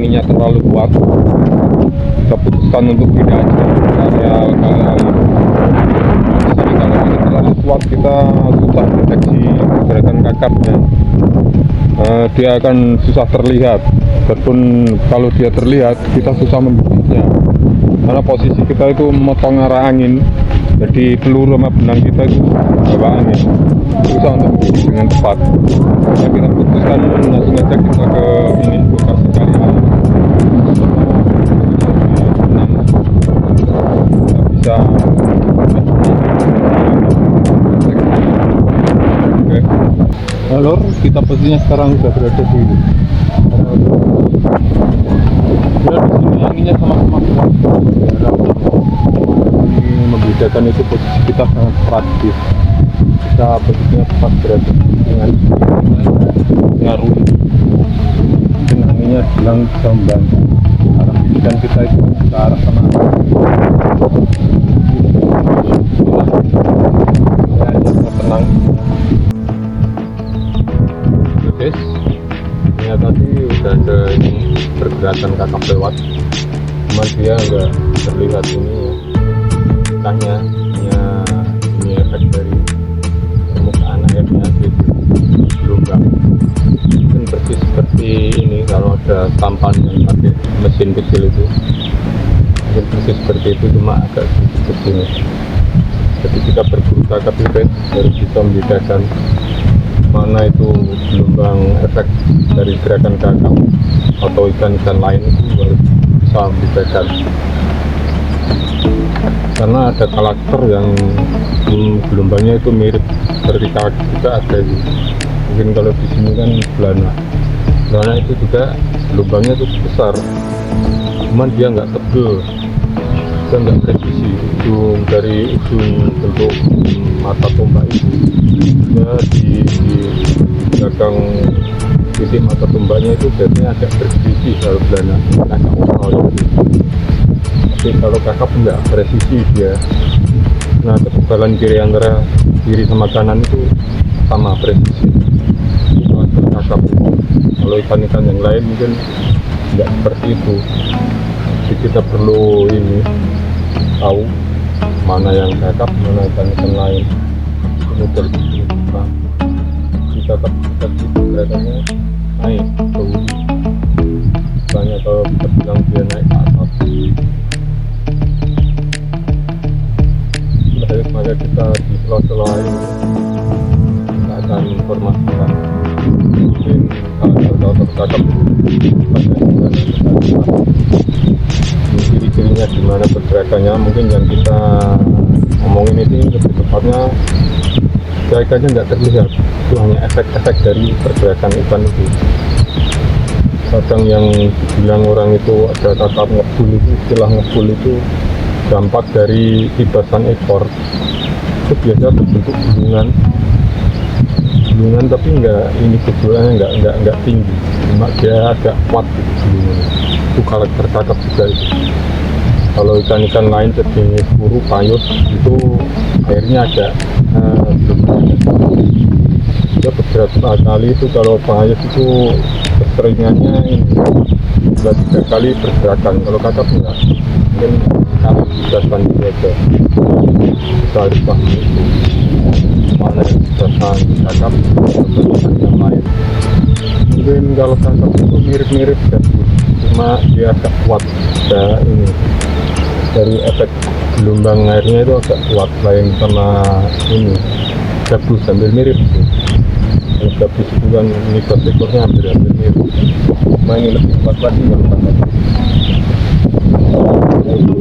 anginnya terlalu kuat, kita putuskan untuk pindah aja ke area kali ini. Jadi kalau angin terlalu kuat kita susah deteksi pergerakan kakapnya. Dia akan susah terlihat, walaupun kalau dia terlihat kita susah membuktinya karena posisi kita itu memotong arah angin, jadi peluru sama benang kita itu bawa angin, susah untuk membukti dengan tepat. Nah, kita putuskan langsung aja kita ke ini lokasi kali air. Kita bisa oke. Halo, kita posisinya sekarang sudah berada di sini anginnya sama-sama kuat. Ini membedakan itu posisi kita sangat strategis. Kita posisinya tepat berada dengan ngaruh. Dan anginnya sedang bisa membantu arah bidikan kita itu ke arah sana. Ya, kita tenang. Guys, ya tadi udah ada ini pergerakan kakap lewat, cuman dia nggak terlihat ini tanya ini efek dari permukaan airnya gitu, gelombang. Mungkin persis seperti ini kalau ada sampan yang pakai mesin kecil itu, mungkin persis seperti itu, cuma agak sedikit kesini. Jadi kita berburu kakap itu baru bisa membedakan mana itu gelombang efek dari gerakan kakap atau ikan-ikan lain, itu baru bisa membedakan. Karena ada karakter yang gelombangnya itu mirip seperti kakap juga ada. Mungkin kalau di sini kan belana itu juga gelombangnya itu besar, cuman dia nggak tebel, dia nggak presisi. Dari ujung bentuk mata tombak itu ya di belakang titik mata tombaknya itu biasanya agak presisi kalau belana, agak oval gitu. Tapi kalau kakap enggak presisi dia. Nah, ketebalan kiri antara kiri sama kanan itu sama presisi. Itu adalah kakap. Kalau ikan-ikan yang lain mungkin enggak seperti itu. Jadi kita perlu ini tahu mana yang kakap, mana ikan-ikan lain. Kemudian kita kakap itu gerakannya naik ke ujung. Misalnya kalau kita bilang dia naik ke atas, maka kita di sela-sela ini kita akan informasikan. Mungkin kalau tercakap ciri-cirinya gimana pergerakannya, mungkin yang kita ngomongin ini lebih tepatnya gerakannya nggak terlihat, itu hanya efek-efek dari pergerakan ikan itu. Kadang yang bilang orang itu ada kakap ngebul, itu istilah ngebul itu dampak dari tibasan ekor. Itu biasa berbentuk gulungan tapi ini gulungannya nggak tinggi, cuma dia agak kuat gitu gulungannya. Itu karakter kakap juga itu. Kalau ikan-ikan lain seperti kuru, payus itu airnya agak dia beberapa kali itu. Kalau payus itu keseringannya ini 2-3 kali pergerakan, kalau kakap enggak, mungkin kali bijakan itu aja. Kita harus paham itu mana yang bijakan kakap atau yang lain. Mungkin kalau kakap itu mirip-mirip kan, cuma dia agak kuat ya, ini dari efek gelombang airnya itu agak kuat, lain sama ini gabus hampir mirip gitu. Kalau gabus itu kan ini ekornya hampir mirip, cuma ini lebih kuat lagi yang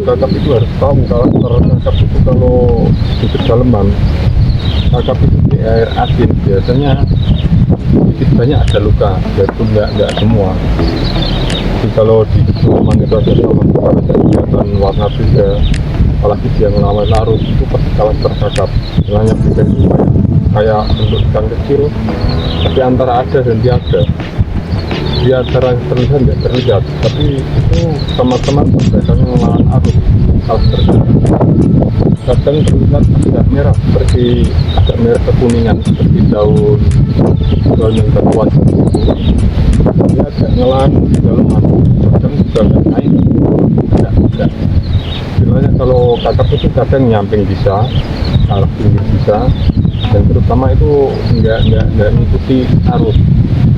kakap itu harus tahu karakter kakap itu. Kalau di kedalaman kakap itu di air asin biasanya sedikit banyak ada luka, yaitu nggak semua. Jadi kalau di kedalaman itu ada kelihatan warna beda, apalagi dia melawan arus, itu pasti karakter kakap. Hanya beda itu kayak bentuk ikan kecil, tapi antara ada dan tiada. Di antara terlihat nggak terlihat, tapi itu teman-teman biasanya melawan arus. Kadang terlihat agak merah, seperti agak merah kekuningan, seperti daun yang terkuat. Dia agak ngelawan di dalam kakap itu kadang nyamping bisa, arah pinggir bisa, dan terutama itu nggak mengikuti arus.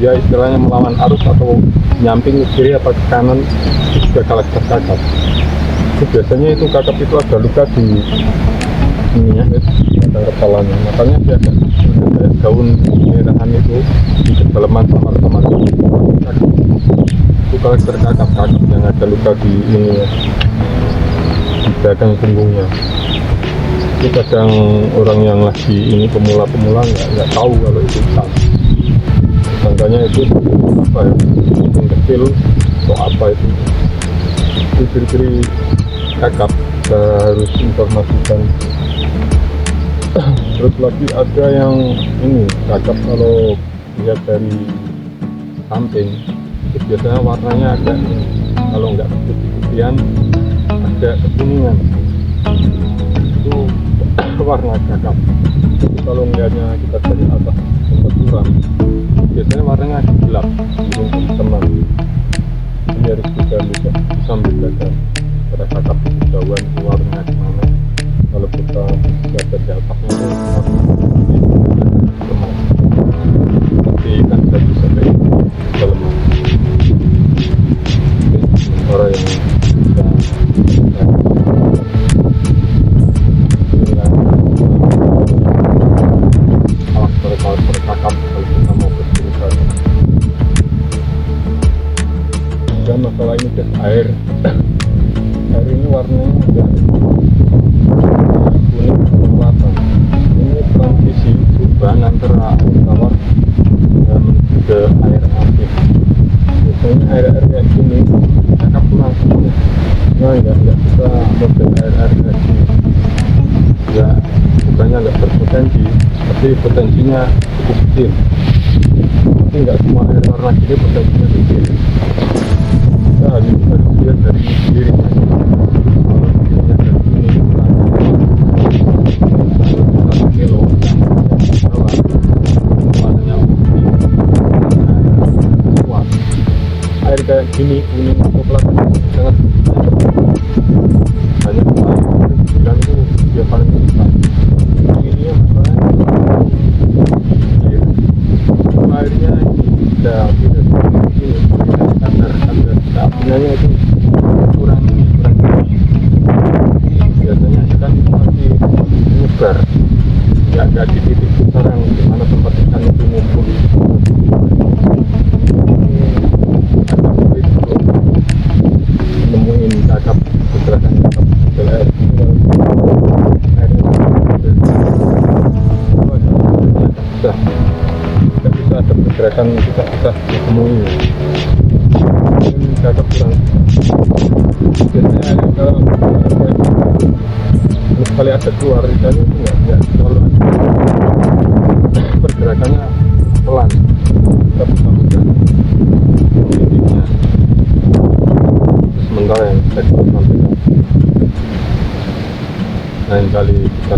Dia istilahnya melawan arus atau nyamping ke kiri apa ke kanan, itu juga karakter kakap. Itu biasanya itu kakap itu ada luka di ininya, pada kepalanya. Makanya dia ada daun merahan itu di kedalaman samar-samar itu karakter kakap yang ada luka di ini ya, di belakang punggungnya. Itu kadang orang yang lagi ini pemula nggak tahu kalau itu hitam. Sangkanya itu apa ya, kucing kecil atau apa itu ciri-ciri kakap, kita harus informasikan. Terus lagi ada yang ini kakap kalau lihat dari samping itu biasanya warnanya agak, kalau nggak putih-putihan agak kekuningan, itu warna kakap. Jadi kalau melihatnya kita dari atas tempat suram biasanya warnanya agak gelap, belum teman. Ini harus bisa membedakan pada kakap itu jauhan warnanya gimana. Kalau kita lihat dari atasnya itu warna tapi kan tidak bisa dari dalam orang yang bisa karakter kakap kalau kita mau bercerita. Dan masalah ini gas air ini warnanya udah kuning kelihatan. Ini transisi perubahan antara air tawar menuju ke air asin. Biasanya air kayak gini kakap langsung, nah nggak bisa model air kayak gini. Ya bukannya nggak berpotensi, tapi potensinya cukup kecil. Tapi nggak semua air warna gini potensinya kecil. Nah ini harus lihat dari diri saja. Kalau dirinya dari sini satu kilo warnanya putih, kuat. Air kayak gini kuning coklat sangat banyak sekali dan itu dia paling besar. Ini ya masalahnya airnya tidak keamanannya itu kurang biasanya ikan itu masih menyebar, nggak di titik sarang di mana tempat ikan itu ngumpul. Nemuin kakap, pergerakan kakap di air bisa ada pergerakan, kita bisa ditemui. Ini kakap kurang biasanya kalau sekali ada keluar ikan itu nggak selalu ada, pergerakannya pelan, kita bisa melihat titiknya. Sementara yang saya sampaikan lain kali kita